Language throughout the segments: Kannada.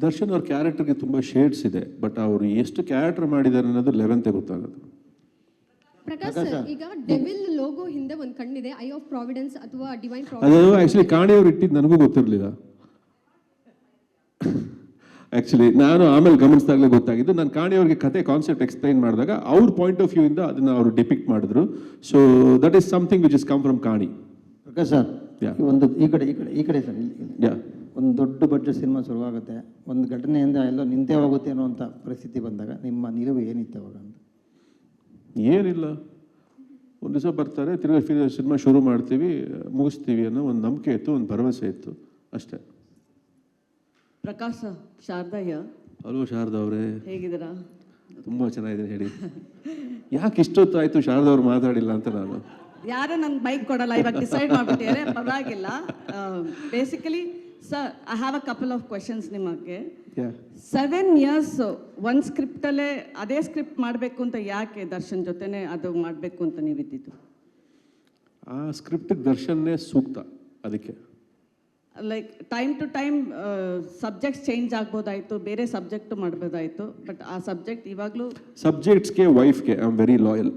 ದರ್ಶನ್ ಅವ್ರ ಕ್ಯಾರೆಕ್ಟರ್ಗೆ ತುಂಬ ಶೇಡ್ಸ್ ಇದೆ, ಬಟ್ ಅವರು ಎಷ್ಟು ಕ್ಯಾರೆಕ್ಟರ್ ಮಾಡಿದ್ದಾರೆ ಅನ್ನೋದು 11th ಗೊತ್ತಾಗೋದು. ಪ್ರಕಾಶ್ ಸರ್, ಈಗ ಡೆವಿಲ್ ಲೋಗೋ ಹಿಂದೆ ಒಂದು ಕಣ್ಣಿದೆ, ಐ ಆಫ್ ಪ್ರಾವಿಡೆನ್ಸ್ ಅಥವಾ ಡಿವೈನ್ ಪ್ರಾವಿಡೆನ್ಸ್. ಅದು ಆ್ಯಕ್ಚುಲಿ ಕಾಣಿಯವ್ರು ಇಟ್ಟಿದ್ದು ನನಗೂ ಗೊತ್ತಿರಲಿಲ್ಲ. ಆ್ಯಕ್ಚುಲಿ ನಾನು ಆಮೇಲೆ ಗಮನಿಸಿದಾಗಲೇ ಗೊತ್ತಾಗಿದ್ದು. ನಾನು ಕಾಣಿಯವ್ರಿಗೆ ಕತೆ ಕಾನ್ಸೆಪ್ಟ್ ಎಕ್ಸ್ಪ್ಲೈನ್ ಮಾಡಿದಾಗ ಅವ್ರ ಪಾಯಿಂಟ್ ಆಫ್ ವ್ಯೂ ಇಂದ ಅದನ್ನು ಅವರು ಡಿಪಿಕ್ಟ್ ಮಾಡಿದ್ರು. So that is something which is come from ಕಾಣಿ. ಪ್ರಕಾಶ್ ಸರ್, ಒಂದು ಈ ಕಡೆ ಸರ್, ಒಂದು ದೊಡ್ಡ ಬಡ್ಜೆಟ್ ಸಿನಿಮಾ ಶುರುವಾಗುತ್ತೆ, ಒಂದು ಘಟನೆಯಿಂದ ಎಲ್ಲೋ ನಿಂತೇ ಹೋಗುತ್ತೆ ಅನ್ನೋಂಥ ಪರಿಸ್ಥಿತಿ ಬಂದಾಗ ನಿಮ್ಮ ನಿಲುವು ಏನಿತ್ತು ಅವಾಗ ಅಂತ? ಏನಿಲ್ಲ, ಒಂದು ದಿವಸ ಬರ್ತಾರೆ, ತಿರ್ಗಿ ಸಿನಿಮಾ ಶುರು ಮಾಡ್ತೀವಿ, ಮುಗಿಸ್ತೀವಿ ಅನ್ನೋ ಒಂದು ನಂಬಿಕೆ ಇತ್ತು, ಒಂದು ಭರವಸೆ ಇತ್ತು, ಅಷ್ಟೇ. ಪ್ರಕಾಶ್, ಶಾರದಾ ಹಿಯರ್. ಹಲೋ ಶಾರದಾ ಅವರೇ, ಹೇಗಿದ್ದೀರಾ? ತುಂಬ ಚೆನ್ನಾಗಿದೆ. ಹೇಳಿ, ಯಾಕೆ ಇಷ್ಟೊತ್ತಾಯಿತು ಶಾರದಾ ಅವ್ರು ಮಾತಾಡಿಲ್ಲ ಅಂತ ನಾನು. ಯಾರು ನಂಗೆ ಬೈಕ್ ಕೊಡಲ್ಲ, ಇವಾಗ ಡಿಸೈಡ್ ಮಾಡಿಬಿಟ್ಟಿದ್ದಾರೆ, ಪರವಾಗಿಲ್ಲ. Basically sir, I have a couple of questions ನಿಮಗೆ. 7 years ಒಂದು ಸ್ಕ್ರಿಪ್ಟಲ್ಲೇ ಅದೇ ಸ್ಕ್ರಿಪ್ಟ್ ಮಾಡಬೇಕು ಅಂತ ಯಾಕೆ ದರ್ಶನ್ ಜೊತೆನೇ ಅದು ಮಾಡಬೇಕು ಅಂತ ನೀವಿದ್ದಿದ್ದು? ಆ ಸ್ಕ್ರಿಪ್ಟಿಗೆ ದರ್ಶನ್ನೇ ಸೂಕ್ತ. ಅದಕ್ಕೆ like time to time subjects change ಆಗ್ಬೋದಾಯಿತು, ಬೇರೆ ಸಬ್ಜೆಕ್ಟು ಮಾಡ್ಬೋದಾಯಿತು, ಬಟ್ ಆ ಸಬ್ಜೆಕ್ಟ್ ಇವಾಗಲೂ ಸಬ್ಜೆಕ್ಟ್ಸ್ಗೆ ವೈಫ್ಗೆ I am very loyal,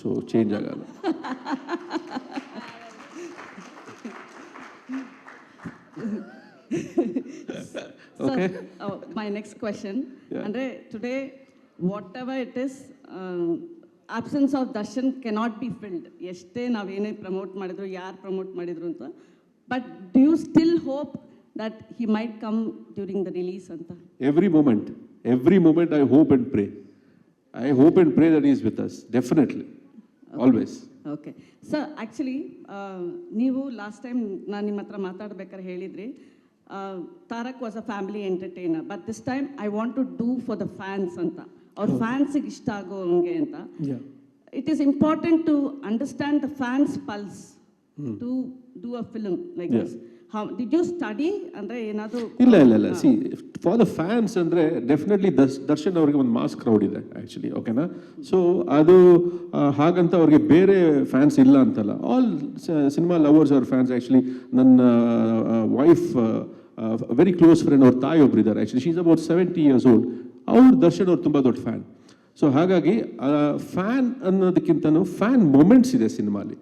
so change ಆಗಲ್ಲ. Okay. So, my next question. Andre, today, whatever it is, absence of Darshan cannot be filled. Yeste navene promote madidru, yaar promote madidru anta. But do you still hope that he might come during the release anta? Every moment I hope and pray. I hope and pray that he is with us. Definitely. Okay. Always. Okay. Sir, actually, ನೀವು ಲಾಸ್ಟ್ ಟೈಮ್ ನಾನು ನಿಮ್ಮ ಹತ್ರ ಮಾತಾಡ್ಬೇಕಾದ್ರೆ ಹೇಳಿದ್ರಿ, Tarak was a family entertainer, but this time I want to do for the fans ಅಂತ, ಅವ್ರ ಫ್ಯಾನ್ಸಿಗೆ ಇಷ್ಟ ಆಗೋ ಹಂಗೆ ಅಂತ. It is important to understand the fans pulse to do a film like this. Did you study ಅಂದರೆ ಏನಾದರೂ? ಇಲ್ಲ ಸಿ, ಫಾರ್ ದ ಫ್ಯಾನ್ಸ್ ಅಂದರೆ ಡೆಫಿನೆಟ್ಲಿ ದರ್ಶನ್ ಅವ್ರಿಗೆ ಒಂದು ಮಾಸ್ ಕ್ರೌಡ್ ಇದೆ ಆ್ಯಕ್ಚುಲಿ, ಓಕೆನಾ. ಸೊ ಅದು ಹಾಗಂತ ಅವ್ರಿಗೆ ಬೇರೆ ಫ್ಯಾನ್ಸ್ ಇಲ್ಲ ಅಂತಲ್ಲ. ಆಲ್ ಸಿನಿಮಾ ಲವರ್ಸ್ ಅವ್ರ ಫ್ಯಾನ್ಸ್. ಆ್ಯಕ್ಚುಲಿ ನನ್ನ ವೈಫ್ ವೆರಿ ಕ್ಲೋಸ್ ಫ್ರೆಂಡ್, ಅವ್ರ ತಾಯಿ ಒಬ್ರು ಇದ್ದಾರೆ actually, she's about 70 years old. ಅವ್ರು ದರ್ಶನ್ ಅವ್ರು ತುಂಬ ದೊಡ್ಡ ಫ್ಯಾನ್. ಸೊ ಹಾಗಾಗಿ ಫ್ಯಾನ್ ಅನ್ನೋದಕ್ಕಿಂತನೂ ಫ್ಯಾನ್ ಮೊಮೆಂಟ್ಸ್ ಇದೆ ಸಿನಿಮಾಲಿ.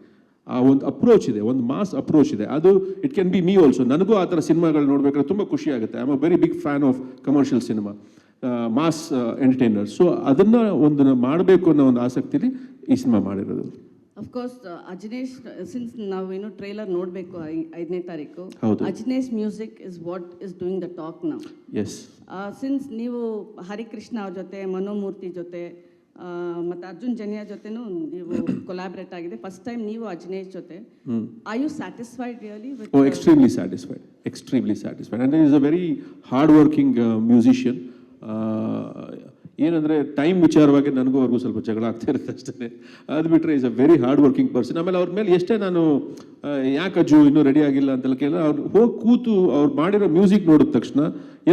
ಆ ಒಂದು ಅಪ್ರೋಚ್ ಇದೆ, ಒಂದು ಮಾಸ್ ಅಪ್ರೋಚ್ ಇದೆ. ಅದು it can be me also. ನನಗೂ ಆ ಥರ ಸಿನಿಮಾಗಳು ನೋಡ್ಬೇಕಾದ್ರೆ ತುಂಬ ಖುಷಿ ಆಗುತ್ತೆ. I am a very big fan of commercial cinema, mass entertainer. So ಅದನ್ನು ಒಂದು ಮಾಡಬೇಕು ಅನ್ನೋ ಒಂದು ಆಸಕ್ತಿಲಿ ಈ ಸಿನಿಮಾ ಮಾಡಿರೋದು. ಅಫ್ಕೋರ್ಸ್ ಅಜ್ನೇಶ್, ಸಿನ್ಸ್ ನಾವು ಏನೋ ಟ್ರೈಲರ್ ನೋಡಬೇಕು 5ನೇ ತಾರೀಕು, ಹೌದು. Ajaneesh music is what is doing the talk now. Yes. Since ನೀವು ಹರಿಕೃಷ್ಣ ಅವ್ರ ಜೊತೆ, ಮನೋಮೂರ್ತಿ ಜೊತೆ ಮತ್ತು ಅರ್ಜುನ್ ಜನ್ಯ ಜೊತೆನೂ ನೀವು ಕೊಲಾಬ್ರೇಟ್ ಆಗಿದೆ, ಫಸ್ಟ್ ಟೈಮ್ ನೀವು ಅಜ್ನೇಶ್ ಜೊತೆ. Are you satisfied really? Extremely satisfied. And is a very hard working musician. ಏನಂದರೆ ಟೈಮ್ ವಿಚಾರವಾಗಿ ನನಗೂ ಅವ್ರಿಗೂ ಸ್ವಲ್ಪ ಜಗಳ ಆಗ್ತಾ ಇರುತ್ತೆ ಅಷ್ಟೇ. ಅದು ಬಿಟ್ಟರೆ is a very hard working person. ಆಮೇಲೆ ಅವ್ರ ಮೇಲೆ ಎಷ್ಟೇ ನಾನು ಯಾಕೆ ಅಜ್ಜು ಇನ್ನೂ ರೆಡಿ ಆಗಿಲ್ಲ ಅಂತೆಲ್ಲ ಕೇಳಿದ್ರೆ, ಅವ್ರು ಹೋಗಿ ಕೂತು ಅವ್ರು ಮಾಡಿರೋ ಮ್ಯೂಸಿಕ್ ನೋಡಿದ ತಕ್ಷಣ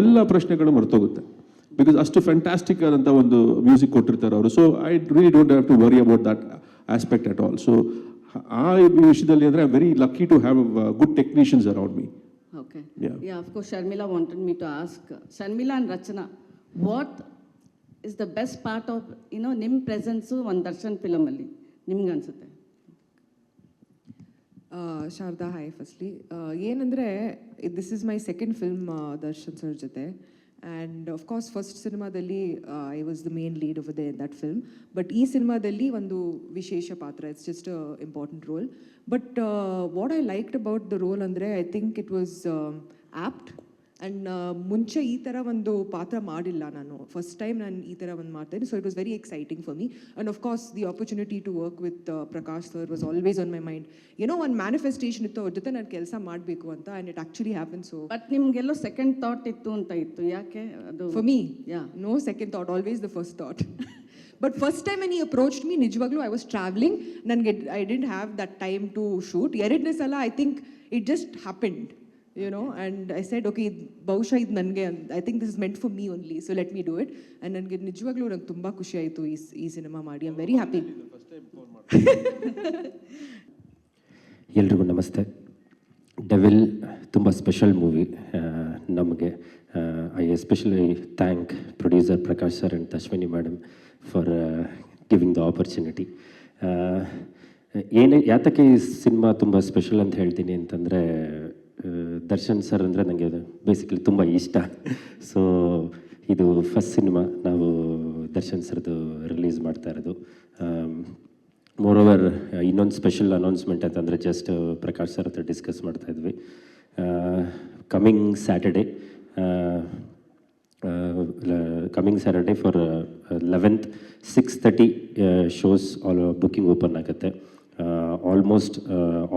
ಎಲ್ಲ ಪ್ರಶ್ನೆಗಳು ಮರ್ತೋಗುತ್ತೆ. ಬಿಕಾಸ್ ಅಷ್ಟು ಫ್ಯಾಂಟಾಸ್ಟಿಕ್ ಆದಂಥ ಒಂದು ಮ್ಯೂಸಿಕ್ ಕೊಟ್ಟಿರ್ತಾರೆ ಅವರು. So I really don't have to worry about that aspect at all. So ಆ ವಿಷಯದಲ್ಲಿ ಅಂದರೆ I very lucky to have good technicians around me. Okay. Yeah, of course, Sharmila wanted me to ask. Sharmila and Rachana, what is the best part of, ನಿಮ್ಮ ಪ್ರೆಸೆನ್ಸು ಒಂದು ದರ್ಶನ್ ಫಿಲಮಲ್ಲಿ ನಿಮ್ಗೆ ಅನ್ಸುತ್ತೆ? ಶಾರದಾ, ಹಾಯ್. ಫಸ್ಟ್ಲಿ ಏನಂದರೆ, this is my second film Darshan sir ಜೊತೆ. ಆ್ಯಂಡ್ ಆಫ್ಕೋರ್ಸ್ ಫಸ್ಟ್ ಸಿನಿಮಾದಲ್ಲಿ I was the main lead over there in that film. But ಈ ಸಿನಿಮಾದಲ್ಲಿ ಒಂದು ವಿಶೇಷ ಪಾತ್ರ, it's just a important role. But what I liked about the role ಅಂದರೆ, I think it was apt. And ಮುಂಚೆ ಈ ಥರ ಒಂದು ಪಾತ್ರ ಮಾಡಿಲ್ಲ ನಾನು, ಫಸ್ಟ್ ಟೈಮ್ ನಾನು ಈ ಥರ ಒಂದು ಮಾಡ್ತೇನೆ. So it was very exciting for me. And of course the opportunity to work with Prakash sir was always on my mind. ಏನೋ ಒಂದು ಮ್ಯಾನಿಫೆಸ್ಟೇಷನ್ ಇತ್ತು ಅವ್ರ ಜೊತೆ ನಾನು ಕೆಲಸ ಮಾಡಬೇಕು ಅಂತ, and it actually happen. So but ನಿಮಗೆಲ್ಲೋ ಸೆಕೆಂಡ್ ಥಾಟ್ ಇತ್ತು ಅಂತ ಇತ್ತು, ಯಾಕೆ ಅದು? For me, no second thought, always the first thought. But first time when he approached me, ನಿಜವಾಗ್ಲೂ ಐ ವಾಸ್ ಟ್ರಾವೆಲಿಂಗ್, ನನಗೆ I didn't have that time to shoot. ಎರಡನೇ ಸಲ I think it just happened, and I said, okay, ಬಹುಶಃ ಇದು ನನಗೆ, I think this is meant for me only, so let me do it. And ನನಗೆ ನಿಜವಾಗ್ಲೂ ನಂಗೆ ತುಂಬ ಖುಷಿ ಆಯಿತು ಈ ಸಿನಿಮಾ ಮಾಡಿ. I am very happy. ಎಲ್ರಿಗೂ ನಮಸ್ತೆ. ಡೆವಿಲ್ ತುಂಬ ಸ್ಪೆಷಲ್ ಮೂವಿ ನಮಗೆ. especially thank producer Prakash sir and Tashwini madam for giving the opportunity. ಯಾತಕ್ಕೆ ಈ ಸಿನಿಮಾ ತುಂಬ ಸ್ಪೆಷಲ್ ಅಂತ ಹೇಳ್ತೀನಿ ಅಂತಂದರೆ, ದರ್ಶನ್ ಸರ್ ಅಂದರೆ ನನಗೆ ಬೇಸಿಕಲಿ ತುಂಬ ಇಷ್ಟ. ಸೊ ಇದು ಫಸ್ಟ್ ಸಿನಿಮಾ ನಾವು ದರ್ಶನ್ ಸರ್ದು ರಿಲೀಸ್ ಮಾಡ್ತಾ ಇರೋದು. ಮೋರೋವರ್ ಇನ್ನೊಂದು ಸ್ಪೆಷಲ್ ಅನೌನ್ಸ್ಮೆಂಟ್ ಅಂತಂದರೆ, ಜಸ್ಟ್ ಪ್ರಕಾಶ್ ಸರ್ ಹತ್ರ ಡಿಸ್ಕಸ್ ಮಾಡ್ತಾ ಇದ್ವಿ. Coming Saturday for 11th 6:30 shows booking open ಆಗುತ್ತೆ. ಆಲ್ಮೋಸ್ಟ್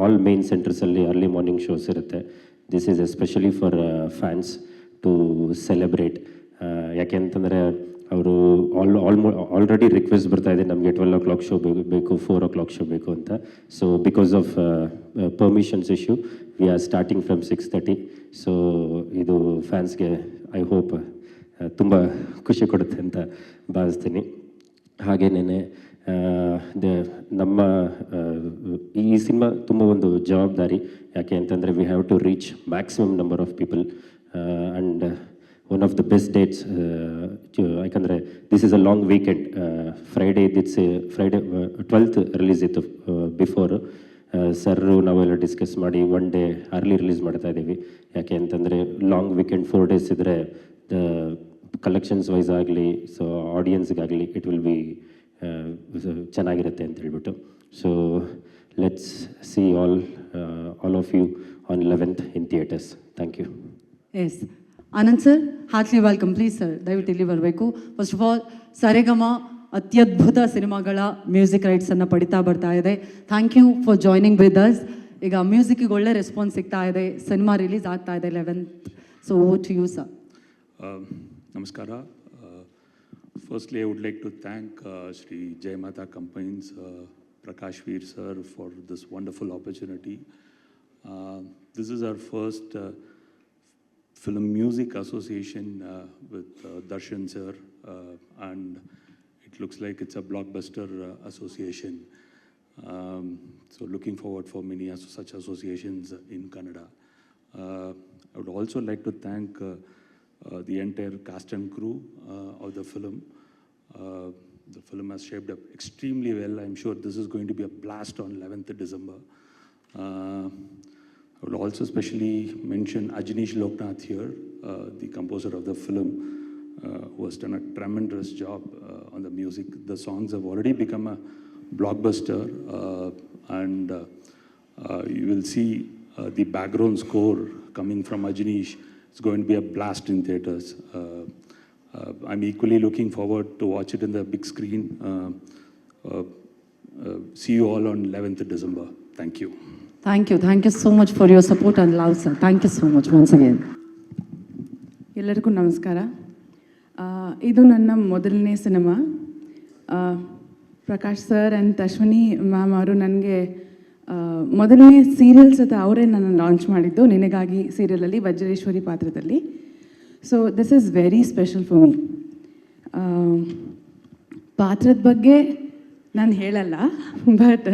ಆಲ್ ಮೇನ್ ಸೆಂಟರ್ಸಲ್ಲಿ ಅರ್ಲಿ ಮಾರ್ನಿಂಗ್ ಶೋಸ್ ಇರುತ್ತೆ. This is especially for fans to celebrate. ಯಾಕೆ ಅಂತಂದರೆ ಅವರು ಆಲ್ರೆಡಿ ರಿಕ್ವೆಸ್ಟ್ ಬರ್ತಾ ಇದೆ, ನಮಗೆ 12 o'clock ಶೋ ಬೇಕು, 4 o'clock ಶೋ ಬೇಕು ಅಂತ. So because of permissions issue we are starting from 6:30. So ಇದು ಫ್ಯಾನ್ಸ್ಗೆ ಐ ಹೋಪ್ ತುಂಬ ಖುಷಿ ಕೊಡುತ್ತೆ ಅಂತ ಭಾವಿಸ್ತೀನಿ. ಹಾಗೇನೇ ನಮ್ಮ ಈ ಸಿನಿಮಾ ತುಂಬ ಒಂದು ಜವಾಬ್ದಾರಿ. ಯಾಕೆ ಅಂತಂದರೆ we have to reach maximum number of people and one of the best dates. ಯಾಕಂದರೆ this is a long weekend. Friday 12th release ಇತ್ತು. ಬಿಫೋರ್ ಸರ್ರು ನಾವೆಲ್ಲ ಡಿಸ್ಕಸ್ ಮಾಡಿ 1 day ಅರ್ಲಿ ರಿಲೀಸ್ ಮಾಡ್ತಾ ಇದ್ದೀವಿ. ಯಾಕೆ ಅಂತಂದರೆ ಲಾಂಗ್ ವೀಕೆಂಡ್ 4 days ಇದ್ದರೆ ಕಲೆಕ್ಷನ್ಸ್ ವೈಸ್ ಆಗಲಿ, ಸೊ ಆಡಿಯನ್ಸ್ಗಾಗಲಿ ಇಟ್ ವಿಲ್ ಬಿ ಚೆನ್ನಾಗಿರುತ್ತೆ ಅಂತ ಹೇಳ್ಬಿಟ್ಟು. So let's see all of you on 11th in theatres. Thank you. S Anand sir, heartly welcome. Please sir, ದಯವಿಟ್ಟು ಇಲ್ಲಿ ಬರಬೇಕು. ಫಸ್ಟ್ ಆಫ್ ಆಲ್ ಸರೆಗಮ ಅತ್ಯದ್ಭುತ ಸಿನಿಮಾಗಳ ಮ್ಯೂಸಿಕ್ ರೈಟ್ಸನ್ನು ಪಡಿತಾ ಬರ್ತಾ ಇದೆ. Thank you for joining with us. ಈಗ ಮ್ಯೂಸಿಕ್ಗೆ ಒಳ್ಳೆ ರೆಸ್ಪಾನ್ಸ್ ಸಿಗ್ತಾ ಇದೆ. ಸಿನಿಮಾ ರಿಲೀಸ್ ಆಗ್ತಾ ಇದೆ 11th. So over to you sir. Namaskara. Firstly, I would like to thank Shri Jai Mata Campaigns, Prakash Veer sir, for this wonderful opportunity. This is our first film music association with Darshan sir, and it looks like it's a blockbuster association. So looking forward for many such associations in Kannada. I would also like to thank the entire cast and crew of the film. The film has shaped up extremely well. I'm sure this is going to be a blast on 11th December. I would also especially mention Ajnish Loknath here, the composer of the film, who has done a tremendous job on the music. The songs have already become a blockbuster, and you will see the background score coming from Ajnish. It's going to be a blast in theatres. I'm equally looking forward to watch it in the big screen. See you all on 11th December. Thank you. Thank you so much for your support and love, sir. Thank you so much once again. ಎಲ್ಲರಿಗೂ ನಮಸ್ಕಾರ. ಇದು ನನ್ನ ಮೊದಲನೇ ಸಿನಿಮಾ. Prakash sir and Tashwini ma'am ಅವರು ನನಗೆ ಮೊದಲನೇ ಸೀರಿಯಲ್ಸ್ ಅಥವಾ ಅವರೇ ನನ್ನ ಲಾಂಚ್ ಮಾಡಿದ್ದು ನಿನಗಾಗಿ ಸೀರಿಯಲಲ್ಲಿ ವಜ್ರೇಶ್ವರಿ ಪಾತ್ರದಲ್ಲಿ. So this is very special for me. ಪಾತ್ರದ ಬಗ್ಗೆ ನಾನು ಹೇಳಲ್ಲ, but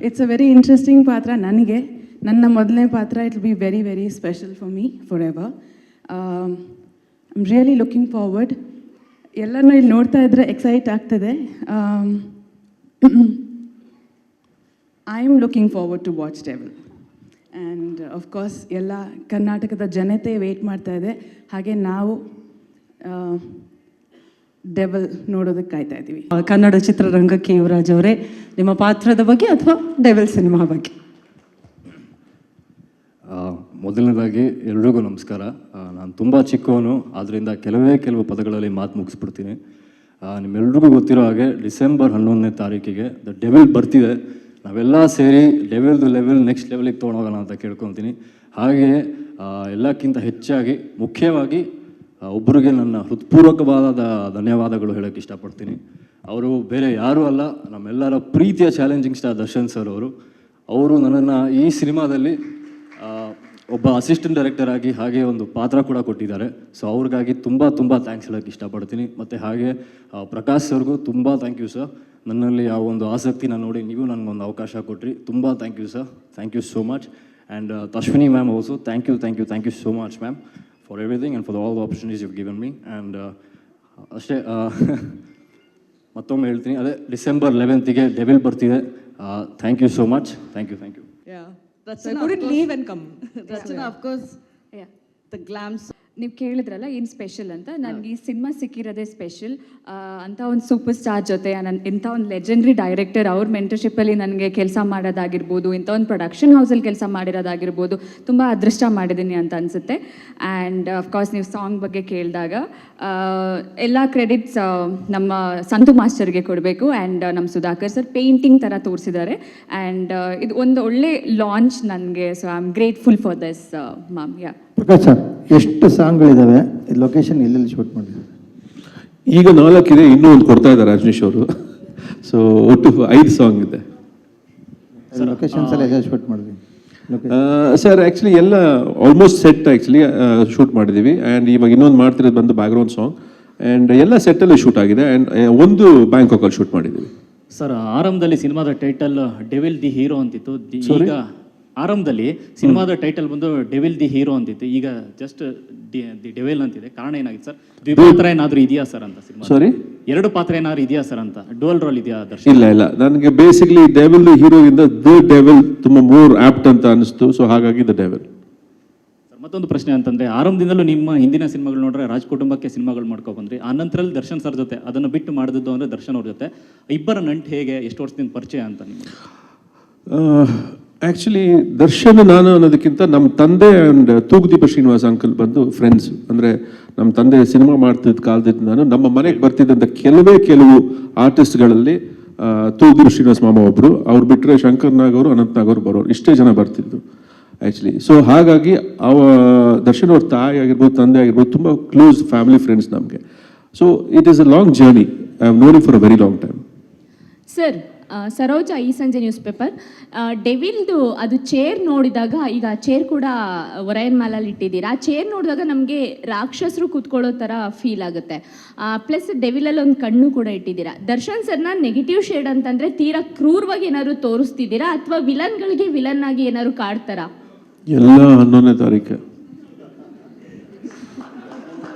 it's a very interesting ಪಾತ್ರ. ನನಗೆ ನನ್ನ ಮೊದಲನೇ ಪಾತ್ರ it will be very very special for me forever. I am really looking forward. ಎಲ್ಲನೂ ಇಲ್ಲಿ ನೋಡ್ತಾ ಇದ್ದರೆ ಎಕ್ಸೈಟ್ ಆಗ್ತದೆ. I am looking forward to watch Devil. And of course ಎಲ್ಲ ಕರ್ನಾಟಕದ ಜನತೆ ವೆಯ್ಟ್ ಮಾಡ್ತಾ ಇದೆ. ಹಾಗೆ ನಾವು ಡೆವಿಲ್ ನೋಡೋದಕ್ಕೆ ಕಾಯ್ತಾ ಇದ್ದೀವಿ. ಕನ್ನಡ ಚಿತ್ರರಂಗಕ್ಕೆ ಯುವರಾಜ್ ಅವರೇ, ನಿಮ್ಮ ಪಾತ್ರದ ಬಗ್ಗೆ ಅಥವಾ ಡೆವಿಲ್ ಸಿನಿಮಾ ಬಗ್ಗೆ? ಮೊದಲನೇದಾಗಿ ಎಲ್ರಿಗೂ ನಮಸ್ಕಾರ. ನಾನು ತುಂಬ ಚಿಕ್ಕವನು, ಆದ್ದರಿಂದ ಕೆಲವು ಪದಗಳಲ್ಲಿ ಮಾತು ಮುಗಿಸ್ಬಿಡ್ತೀನಿ. ನಿಮ್ಮೆಲ್ರಿಗೂ ಗೊತ್ತಿರೋ ಹಾಗೆ ಡಿಸೆಂಬರ್ 11ನೇ ತಾರೀಕಿಗೆ ದ ಡೆವಿಲ್ ಬರ್ತಿದೆ. ನಾವೆಲ್ಲ ಸೇರಿ ಡೆವಿಲ್ದು ಲೆವೆಲ್ ನೆಕ್ಸ್ಟ್ ಲೆವೆಲಿಗೆ ತೊಗೊಂಡೋಗೋಣ ಅಂತ ಕೇಳ್ಕೊತೀನಿ. ಹಾಗೆ ಎಲ್ಲಕ್ಕಿಂತ ಹೆಚ್ಚಾಗಿ ಮುಖ್ಯವಾಗಿ ಒಬ್ಬರಿಗೆ ನನ್ನ ಹೃತ್ಪೂರ್ವಕವಾದ ಧನ್ಯವಾದಗಳು ಹೇಳೋಕ್ಕೆ ಇಷ್ಟಪಡ್ತೀನಿ. ಅವರು ಬೇರೆ ಯಾರೂ ಅಲ್ಲ, ನಮ್ಮೆಲ್ಲರ ಪ್ರೀತಿಯ ಚಾಲೆಂಜಿಂಗ್ ಸ್ಟಾರ್ ದರ್ಶನ್ ಸರ್ ಅವರು ನನ್ನನ್ನು ಈ ಸಿನಿಮಾದಲ್ಲಿ ಒಬ್ಬ ಅಸಿಸ್ಟೆಂಟ್ ಡೈರೆಕ್ಟರ್ ಆಗಿ ಹಾಗೆ ಒಂದು ಪಾತ್ರ ಕೂಡ ಕೊಟ್ಟಿದ್ದಾರೆ. ಸೊ ಅವ್ರಿಗಾಗಿ ತುಂಬ ಥ್ಯಾಂಕ್ಸ್ ಹೇಳೋಕ್ಕೆ ಇಷ್ಟಪಡ್ತೀನಿ. ಮತ್ತು ಹಾಗೆ ಪ್ರಕಾಶ್ ಸರ್ಗೂ ತುಂಬ ಥ್ಯಾಂಕ್ ಯು ಸರ್. ನನ್ನಲ್ಲಿ ಆ ಒಂದು ಆಸಕ್ತಿನ ನೋಡಿ ನೀವು ನನಗೊಂದು ಅವಕಾಶ ಕೊಟ್ರಿ. ತುಂಬ thank you sir. Thank you so much. And Tashwini ma'am also thank you so much ma'am for everything and for all the opportunities you given me and ಅಷ್ಟೇ ಮತ್ತೊಮ್ಮೆ ಹೇಳ್ತೀನಿ, ಅದೇ December 11th ಡೆವಿಲ್ ಬರ್ತಿದೆ. Thank you so much. Thank you. Yeah. Rachana, So I couldn't of course- leave and come. Rachana, of course, the glams. ನೀವು ಕೇಳಿದ್ರಲ್ಲ ಏನು ಸ್ಪೆಷಲ್ ಅಂತ, ನನಗೆ ಈ ಸಿನಿಮಾ ಸಿಕ್ಕಿರೋದೇ ಸ್ಪೆಷಲ್. ಅಂಥ ಒಂದು ಸೂಪರ್ ಸ್ಟಾರ್ ಜೊತೆ ಇಂಥ ಒಂದು ಲೆಜೆಂಡ್ರಿ ಡೈರೆಕ್ಟರ್ ಅವ್ರ ಮೆಂಟರ್ಶಿಪ್ಪಲ್ಲಿ ನನಗೆ ಕೆಲಸ ಮಾಡೋದಾಗಿರ್ಬೋದು, ಇಂಥ ಒಂದು ಪ್ರೊಡಕ್ಷನ್ ಹೌಸಲ್ಲಿ ಕೆಲಸ ಮಾಡಿರೋದಾಗಿರ್ಬೋದು, ತುಂಬ ಅದೃಷ್ಟ ಮಾಡಿದ್ದೀನಿ ಅಂತ ಅನಿಸುತ್ತೆ. ಆ್ಯಂಡ್ ಅಫ್ಕೋರ್ಸ್ ನೀವು ಸಾಂಗ್ ಬಗ್ಗೆ ಕೇಳಿದಾಗ ಎಲ್ಲ ಕ್ರೆಡಿಟ್ಸ್ ನಮ್ಮ ಸಂತು ಮಾಸ್ಟರ್ಗೆ ಕೊಡಬೇಕು. ಆ್ಯಂಡ್ ನಮ್ಮ ಸುಧಾಕರ್ ಸರ್ ಪೇಂಟಿಂಗ್ ಥರ ತೋರಿಸಿದ್ದಾರೆ. ಆ್ಯಂಡ್ ಇದು ಒಂದು ಒಳ್ಳೆ ಲಾಂಚ್ ನನಗೆ. So I am grateful for this ma'am. Yeah Prakash sir, ಎಷ್ಟು ಸಾಂಗ್ಗಳಿದ್ದಾವೆ? ಲೊಕೇಶನ್ ಎಲ್ಲೆಲ್ಲಿ ಶೂಟ್ ಮಾಡಿದ್ದಾರೆ? ಈಗ 4 ಇದೆ, ಇನ್ನೂ ಒಂದು ಕೊಡ್ತಾ ಇದ್ದಾರೆ ರಜನೀಶ್ ಅವರು. ಸೊ ಒಟ್ಟು 5 ಸಾಂಗ್ ಇದೆ ಲೊಕೇಶನ್ಸ್ ಎಲ್ಲ ಎಲ್ಲೆಲ್ಲಿ ಶೂಟ್ ಮಾಡಿದ್ವಿ? ಸರ್. ಆ್ಯಕ್ಚುಲಿ ಎಲ್ಲ ಆಲ್ಮೋಸ್ಟ್ ಸೆಟ್ ಆ್ಯಕ್ಚುಲಿ ಶೂಟ್ ಮಾಡಿದ್ದೀವಿ. ಆ್ಯಂಡ್ ಇವಾಗ ಇನ್ನೊಂದು ಮಾಡ್ತಿರೋದು ಬಂದು ಬ್ಯಾಕ್ಗ್ರೌಂಡ್ ಸಾಂಗ್. ಆ್ಯಂಡ್ ಎಲ್ಲ ಸೆಟ್ಟಲ್ಲಿ ಶೂಟ್ ಆಗಿದೆ. ಆ್ಯಂಡ್ ಒಂದು ಬ್ಯಾಂಕಾಕಲ್ಲಿ ಶೂಟ್ ಮಾಡಿದ್ದೀವಿ. ಸರ್, ಆರಂಭದಲ್ಲಿ ಸಿನಿಮಾದ ಟೈಟಲ್ ಡೆವಿಲ್ ದಿ ಹೀರೋ ಅಂತಿತ್ತು. ಈಗ ಆರಂಭದಲ್ಲಿ ಸಿನಿಮಾದ ಟೈಟಲ್ ಬಂದು ಡೆವಿಲ್ ದಿ ಹೀರೋ ಅಂತಿತ್ತು. ಈಗ ಜಸ್ಟ್ ದಿ ಡೆವಿಲ್ ಅಂತಿದೆ. ಕಾರಣ ಏನಾಗಿತ್ತು ಸರ್? ದ್ವಿಪಾತ್ರ ಏನಾದರೂ ಇದೆಯಾ ಸರ್ ಅಂತ ಸಿನಿಮಾ? ಸಾರಿ, 2 ಪಾತ್ರ ಏನಾದ್ರು ಇದೆಯಾ ಸರ್ ಅಂತ? ಡೋಲ್ ರೋಲ್ ಇದೆಯಾ ದರ್ಶನ್? ಇಲ್ಲ, ನನಗೆ ಬೇಸಿಕ್ಲಿ ಡೆವಿಲ್ ಹೀರೋಗಿಂತ ದ ಡೆವಿಲ್ ತುಂಬ ಮೋರ್ ಆಪ್ಟ್ ಅಂತ ಅನಿಸ್ತು. ಸೊ ಹಾಗಾಗಿ ದ ಡೆವಿಲ್. ಸರ್, ಮತ್ತೊಂದು ಪ್ರಶ್ನೆ ಅಂತಂದ್ರೆ, ಆರಂಭದಿಂದಲೂ ನಿಮ್ಮ ಹಿಂದಿನ ಸಿನಿಮಾಗಳು ನೋಡ್ರೆ ರಾಜ್ ಕುಟುಂಬಕ್ಕೆ ಸಿನಿಮಾಗಳು ಮಾಡ್ಕೊ ಬಂದ್ರಿ. ಆ ನಂತರದಲ್ಲಿ ದರ್ಶನ್ ಸರ್ ಜೊತೆ ಅದನ್ನು ಬಿಟ್ಟು ಮಾಡಿದ್ದು ಅಂದ್ರೆ ದರ್ಶನ್ ಅವ್ರ ಜೊತೆ ಇಬ್ಬರ ನಂಟು ಹೇಗೆ, ಎಷ್ಟು ವರ್ಷದಿಂದ ಪರಿಚಯ ಅಂತ ನಿಮಗೆ? ಆ್ಯಕ್ಚುಲಿ ದರ್ಶನ್ ನಾನು ಅನ್ನೋದಕ್ಕಿಂತ ನಮ್ಮ ತಂದೆ ಆ್ಯಂಡ್ ತೂಗುದೀಪ ಶ್ರೀನಿವಾಸ್ ಅಂಕಲ್ ಬಂದು ಫ್ರೆಂಡ್ಸ್. ಅಂದರೆ ನಮ್ಮ ತಂದೆ ಸಿನಿಮಾ ಮಾಡ್ತಿದ್ದ ಕಾಲದಿಂದ ನಾನು ನಮ್ಮ ಮನೆಗೆ ಬರ್ತಿದ್ದಂಥ ಕೆಲವು ಆರ್ಟಿಸ್ಟ್ಗಳಲ್ಲಿ ತೂಗುದೀಪ ಶ್ರೀನಿವಾಸ್ ಮಾಮ ಒಬ್ಬರು, ಅವ್ರು ಬಿಟ್ಟರೆ ಶಂಕರ್ ನಾಗ್ ಅವರು, ಅನಂತ್ ನಾಗ್ ಅವರು ಬರೋರು, ಇಷ್ಟೇ ಜನ ಬರ್ತಿದ್ದು ಆ್ಯಕ್ಚುಲಿ. ಸೊ ಹಾಗಾಗಿ ದರ್ಶನ್ ಅವ್ರ ತಾಯಿ ಆಗಿರ್ಬೋದು, ತಂದೆ ಆಗಿರ್ಬೋದು, ತುಂಬ ಕ್ಲೋಸ್ ಫ್ಯಾಮಿಲಿ ಫ್ರೆಂಡ್ಸ್ ನಮಗೆ. So it is a long journey. I have known for a very long time. Sir, Saroja ಈ ಸಂಜೆ ನ್ಯೂಸ್ ಪೇಪರ್ ಡೆವಿಲ್ದು ಅದು ಚೇರ್ ನೋಡಿದಾಗ, ಈಗ ಆ ಚೇರ್ ಕೂಡ ಒರಯನ್ ಮಾಲಲ್ಲಿ ಇಟ್ಟಿದ್ದೀರಾ. ಆ ಚೇರ್ ನೋಡಿದಾಗ ನಮಗೆ ರಾಕ್ಷಸರು ಕೂತ್ಕೊಳ್ಳೋ ಥರ ಫೀಲ್ ಆಗುತ್ತೆ. ಪ್ಲಸ್ ಡೆವಿಲಲ್ಲಿ ಒಂದು ಕಣ್ಣು ಕೂಡ ಇಟ್ಟಿದ್ದೀರಾ. ದರ್ಶನ್ ಸರ್ನ ನೆಗೆಟಿವ್ ಶೇಡ್ ಅಂತಂದರೆ ತೀರಾ ಕ್ರೂರವಾಗಿ ಏನಾದ್ರು ತೋರಿಸ್ತಿದ್ದೀರಾ, ಅಥವಾ ವಿಲನ್ಗಳಿಗೆ ವಿಲನ್ ಆಗಿ ಏನಾದ್ರು ಕಾಡ್ತಾರಾ? ಎಲ್ಲ 11ನೇ ತಾರೀಕು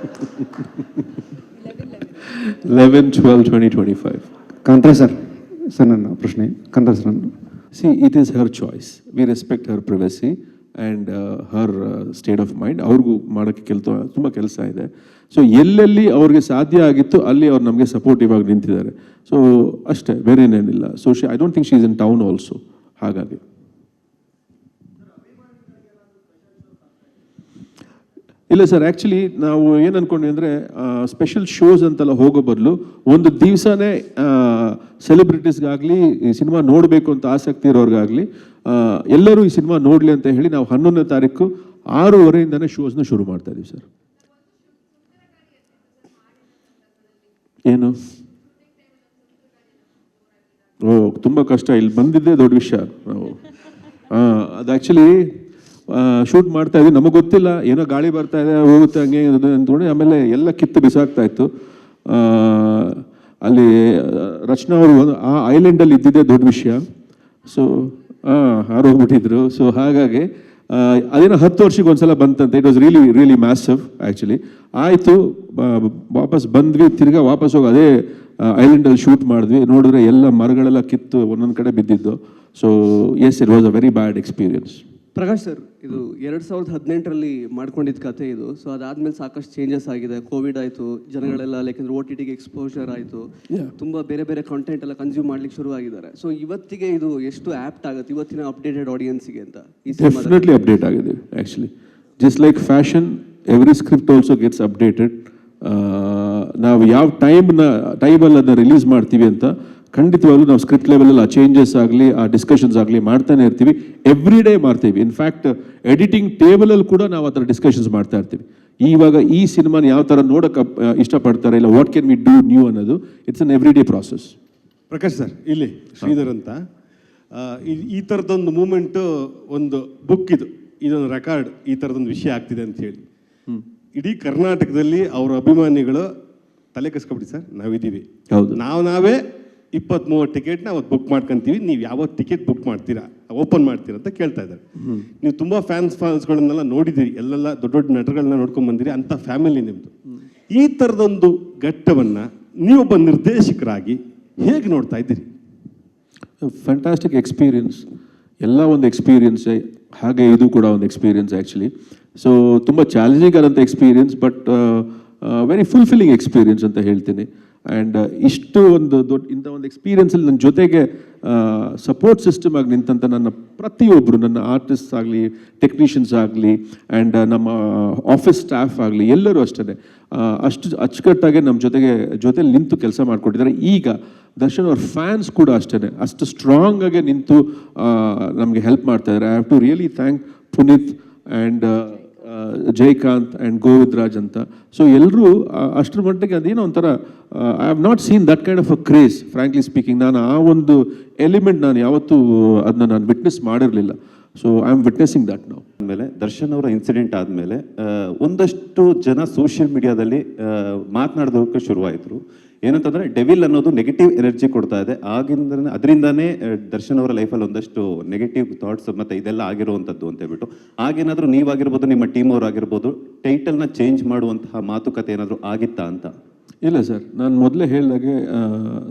11/12/2025. ಕಾಂಟ್ರಾ ಸರ್, ನನ್ನ ಪ್ರಶ್ನೆ contra sir. C, it is her choice. We respect Har privacy and her state of mind. ಅವ್ರಿಗೂ ಮಾಡೋಕ್ಕೆ ತುಂಬ ಕೆಲಸ ಇದೆ. ಸೊ ಎಲ್ಲೆಲ್ಲಿ ಅವ್ರಿಗೆ ಸಾಧ್ಯ ಆಗಿತ್ತು ಅಲ್ಲಿ ಅವ್ರು ನಮಗೆ ಸಪೋರ್ಟಿವ್ ಆಗಿ ನಿಂತಿದ್ದಾರೆ. ಸೊ ಅಷ್ಟೇ, ಬೇರೆ ಏನೇನಿಲ್ಲ. So I don't think she is in town also. ಹಾಗಾಗಿ ಇಲ್ಲ ಸರ್, ಆ್ಯಕ್ಚುಲಿ ನಾವು ಏನು ಅಂದ್ಕೊಂಡ್ವಿ ಅಂದರೆ ಸ್ಪೆಷಲ್ ಶೋಸ್ ಅಂತೆಲ್ಲ ಹೋಗೋ ಬದಲು ಒಂದು ದಿವಸನೇ ಸೆಲೆಬ್ರಿಟೀಸ್ಗಾಗಲಿ ಈ ಸಿನಿಮಾ ನೋಡಬೇಕು ಅಂತ ಆಸಕ್ತಿ ಇರೋರಿಗಾಗಲಿ ಎಲ್ಲರೂ ಈ ಸಿನಿಮಾ ನೋಡಲಿ ಅಂತ ಹೇಳಿ ನಾವು 11ನೇ ತಾರೀಕು 6:30ಇಂದನೇ ಶೋಸ್ನ ಶುರು ಮಾಡ್ತಾ ಇದ್ದೀವಿ ಸರ್. ಏನು? ತುಂಬ ಕಷ್ಟ. ಇಲ್ಲಿ ಬಂದಿದ್ದೇ ದೊಡ್ಡ ವಿಷಯ. ನಾವು ಅದು ಆ್ಯಕ್ಚುಲಿ ಶೂಟ್ ಮಾಡ್ತಾ ಇದ್ವಿ, ನಮಗೆ ಗೊತ್ತಿಲ್ಲ, ಏನೋ ಗಾಳಿ ಬರ್ತಾ ಇದೆ, ಹೋಗುತ್ತೆ ಹಂಗೆ ಅಂದ್ಕೊಂಡು ಆಮೇಲೆ ಎಲ್ಲ ಕಿತ್ತು ಬಿಸಾಕ್ತಾ ಇತ್ತು. ಅಲ್ಲಿ ರಚನಾ ಅವರು ಆ ಐಲ್ಯಾಂಡಲ್ಲಿ ಇದ್ದಿದ್ದೇ ದೊಡ್ಡ ವಿಷಯ. ಸೊ ಹಾರೋಗ್ಬಿಟ್ಟಿದ್ರು. ಸೊ ಹಾಗಾಗಿ ಅದೇನೋ 10 ವರ್ಷಕ್ಕೆ ಒಂದ್ಸಲ ಬಂತಂತೆ. It was really massive actually. ಆಯಿತು, ವಾಪಸ್ ಬಂದ್ವಿ, ತಿರ್ಗಾ ವಾಪಸ್ ಹೋಗಿ ಅದೇ ಐಲ್ಯಾಂಡಲ್ಲಿ ಶೂಟ್ ಮಾಡಿದ್ವಿ. ನೋಡಿದ್ರೆ ಎಲ್ಲ ಮರಗಳೆಲ್ಲ ಕಿತ್ತು ಒಂದೊಂದು ಕಡೆ ಬಿದ್ದಿದ್ದು. So yes, it was a very bad experience. Prakash sir, ಇದು 2018ರಲ್ಲಿ ಮಾಡ್ಕೊಂಡಿದ್ದ ಕತೆ ಇದು. ಸೊ ಅದಾದ್ಮೇಲೆ ಸಾಕಷ್ಟು ಚೇಂಜಸ್ ಆಗಿದೆ. ಕೋವಿಡ್ ಆಯಿತು, ಜನಗಳೆಲ್ಲ ಯಾಕೆಂದ್ರೆ OTTಗೆ ಎಕ್ಸ್ಪೋಜರ್ ಆಯಿತು, ತುಂಬ ಬೇರೆ ಕಾಂಟೆಂಟ್ ಎಲ್ಲ ಕನ್ಸ್ಯೂಮ್ ಮಾಡ್ಲಿಕ್ಕೆ ಶುರು ಆಗಿದ್ದಾರೆ. ಸೊ ಇವತ್ತಿಗೆ ಇದು ಎಷ್ಟು ಆ್ಯಪ್ಟ್ ಆಗುತ್ತೆ ಇವತ್ತಿನ ಅಪ್ಡೇಟೆಡ್ ಆಡಿಯನ್ಸ್ಗೆ ಅಂತ? ಡೆಫಿನೆಟ್ಲಿ ಅಪ್ಡೇಟ್ ಆಗಿದೆ actually. Just like fashion, every script also gets updated. ನಾವು ಯಾವ ಟೈಮಲ್ಲಿ ಅದನ್ನ ರಿಲೀಸ್ ಮಾಡ್ತೀವಿ ಅಂತ ಖಂಡಿತವಾಗ್ಲೂ ನಾವು ಸ್ಕ್ರಿಪ್ಟ್ ಲೆವೆಲಲ್ಲಿ ಆ ಚೇಂಜಸ್ ಆಗಲಿ, ಆ ಡಿಸ್ಕಷನ್ಸ್ ಆಗಲಿ ಮಾಡ್ತಾನೆ ಇರ್ತೀವಿ. ಎವ್ರಿ ಡೇ ಮಾಡ್ತೀವಿ. ಇನ್ಫ್ಯಾಕ್ಟ್ ಎಡಿಟಿಂಗ್ ಟೇಬಲಲ್ಲಿ ಕೂಡ ನಾವು ಆ ಥರ ಡಿಸ್ಕಷನ್ಸ್ ಮಾಡ್ತಾ ಇರ್ತೀವಿ. ಇವಾಗ ಈ ಸಿನಿಮಾನ ಯಾವ ಥರ ನೋಡೋಕೆ ಇಷ್ಟಪಡ್ತಾರೆ, ಇಲ್ಲ what can we do new ಅನ್ನೋದು it's an every day process. Prakash sir, ಇಲ್ಲಿ ಶ್ರೀಧರ್ ಅಂತ ಈ ಥರದೊಂದು ಮೂಮೆಂಟು, ಒಂದು ಬುಕ್ ಇದೊಂದು ರೆಕಾರ್ಡ್, ಈ ಥರದೊಂದು ವಿಷಯ ಆಗ್ತಿದೆ ಅಂತ ಹೇಳಿ ಇಡೀ ಕರ್ನಾಟಕದಲ್ಲಿ ಅವರ ಅಭಿಮಾನಿಗಳು ತಲೆ ಕೆಸ್ಕೊಬಿಡಿ ಸರ್. ನಾವಿದ್ದೀವಿ, ಹೌದು, ನಾವೇ 20-30 ಟಿಕೆಟ್ನ ಅವತ್ತು ಬುಕ್ ಮಾಡ್ಕೊಂತೀವಿ. ನೀವು ಯಾವತ್ತು ಟಿಕೆಟ್ ಬುಕ್ ಮಾಡ್ತೀರಾ ಓಪನ್ ಮಾಡ್ತೀರಾ ಅಂತ ಕೇಳ್ತಾ ಇದ್ದಾರೆ. ನೀವು ತುಂಬ ಫ್ಯಾನ್ಸ್ಗಳನ್ನೆಲ್ಲ ನೋಡಿದ್ದೀರಿ, ಎಲ್ಲೆಲ್ಲ ದೊಡ್ಡ ದೊಡ್ಡ ನಟಗಳನ್ನ ನೋಡ್ಕೊಂಡು ಬಂದಿರಿ, ಅಂಥ ಫ್ಯಾಮಿಲಿ ನಿಮ್ಮದು. ಈ ಥರದೊಂದು ಘಟ್ಟವನ್ನು ನೀವೊಬ್ಬ ನಿರ್ದೇಶಕರಾಗಿ ಹೇಗೆ ನೋಡ್ತಾ ಇದ್ದೀರಿ? ಫ್ಯಾಂಟಾಸ್ಟಿಕ್ ಎಕ್ಸ್ಪೀರಿಯನ್ಸ್, ಎಲ್ಲ ಒಂದು ಎಕ್ಸ್ಪೀರಿಯನ್ಸೇ, ಹಾಗೆ ಇದು ಕೂಡ ಒಂದು ಎಕ್ಸ್ಪೀರಿಯನ್ಸ್ ಆ್ಯಕ್ಚುಲಿ. ಸೊ ತುಂಬ ಚಾಲೆಂಜಿಂಗ್ ಆದಂಥ experience, but very fulfilling experience ಅಂತ ಹೇಳ್ತೀನಿ. ಆ್ಯಂಡ್ ಇಷ್ಟು ಒಂದು ಇಂಥ ಒಂದು ಎಕ್ಸ್ಪೀರಿಯನ್ಸಲ್ಲಿ ನನ್ನ ಜೊತೆಗೆ ಸಪೋರ್ಟ್ ಸಿಸ್ಟಮ್ ಆಗಿ ನಿಂತಂಥ ನನ್ನ ಪ್ರತಿಯೊಬ್ಬರು, ನನ್ನ ಆರ್ಟಿಸ್ಟ್ ಆಗಲಿ, ಟೆಕ್ನಿಷಿಯನ್ಸ್ ಆಗಲಿ, ಆ್ಯಂಡ್ ನಮ್ಮ ಆಫೀಸ್ ಸ್ಟಾಫ್ ಆಗಲಿ, ಎಲ್ಲರೂ ಅಷ್ಟೇ ಅಷ್ಟು ಅಚ್ಚುಕಟ್ಟಾಗಿ ನಮ್ಮ ಜೊತೆಲಿ ನಿಂತು ಕೆಲಸ ಮಾಡಿಕೊಟ್ಟಿದ್ದಾರೆ. ಈಗ ದರ್ಶನ್ ಅವ್ರ ಫ್ಯಾನ್ಸ್ ಕೂಡ ಅಷ್ಟೇ ಅಷ್ಟು ಸ್ಟ್ರಾಂಗ್ ಆಗಿ ನಿಂತು ನಮಗೆ ಹೆಲ್ಪ್ ಮಾಡ್ತಾ ಇದ್ದಾರೆ. I have to really thank Puneeth and Jayakanth and Govind Raj ಅಂತ. ಸೊ ಎಲ್ಲರೂ ಅಷ್ಟರ ಮಟ್ಟಿಗೆ ಅದೇನೋ ಒಂಥರ I have not seen that kind of a craze, frankly speaking. ನಾನು ಆ ಒಂದು ಎಲಿಮೆಂಟ್ ನಾನು ಯಾವತ್ತೂ ಅದನ್ನ ನಾನು ವಿಟ್ನೆಸ್ ಮಾಡಿರಲಿಲ್ಲ. So I am witnessing that ನಾವು. ಆದಮೇಲೆ ದರ್ಶನ್ ಅವರ ಇನ್ಸಿಡೆಂಟ್ ಆದಮೇಲೆ ಒಂದಷ್ಟು ಜನ ಸೋಷಿಯಲ್ ಮೀಡಿಯಾದಲ್ಲಿ ಮಾತನಾಡೋದಕ್ಕೆ ಶುರುವಾಯಿತು. ಏನಂತಂದರೆ ಡೆವಿಲ್ ಅನ್ನೋದು ನೆಗೆಟಿವ್ ಎನರ್ಜಿ ಕೊಡ್ತಾ ಇದೆ. ಅದರಿಂದನೇ ದರ್ಶನ್ ಅವರ ಲೈಫಲ್ಲಿ ಒಂದಷ್ಟು ನೆಗೆಟಿವ್ ಥಾಟ್ಸ್ ಮತ್ತು ಇದೆಲ್ಲ ಆಗಿರುವಂಥದ್ದು ಅಂತ ಹೇಳ್ಬಿಟ್ಟು, ಆಗೇನಾದರೂ ನೀವಾಗಿರ್ಬೋದು, ನಿಮ್ಮ ಟೀಮ್ ಅವರಾಗಿರ್ಬೋದು, ಟೈಟಲ್ನ ಚೇಂಜ್ ಮಾಡುವಂತಹ ಮಾತುಕತೆ ಏನಾದರೂ ಆಗಿತ್ತಾ ಅಂತ? ಇಲ್ಲ ಸರ್, ನಾನು ಮೊದಲೇ ಹೇಳಿದಾಗೆ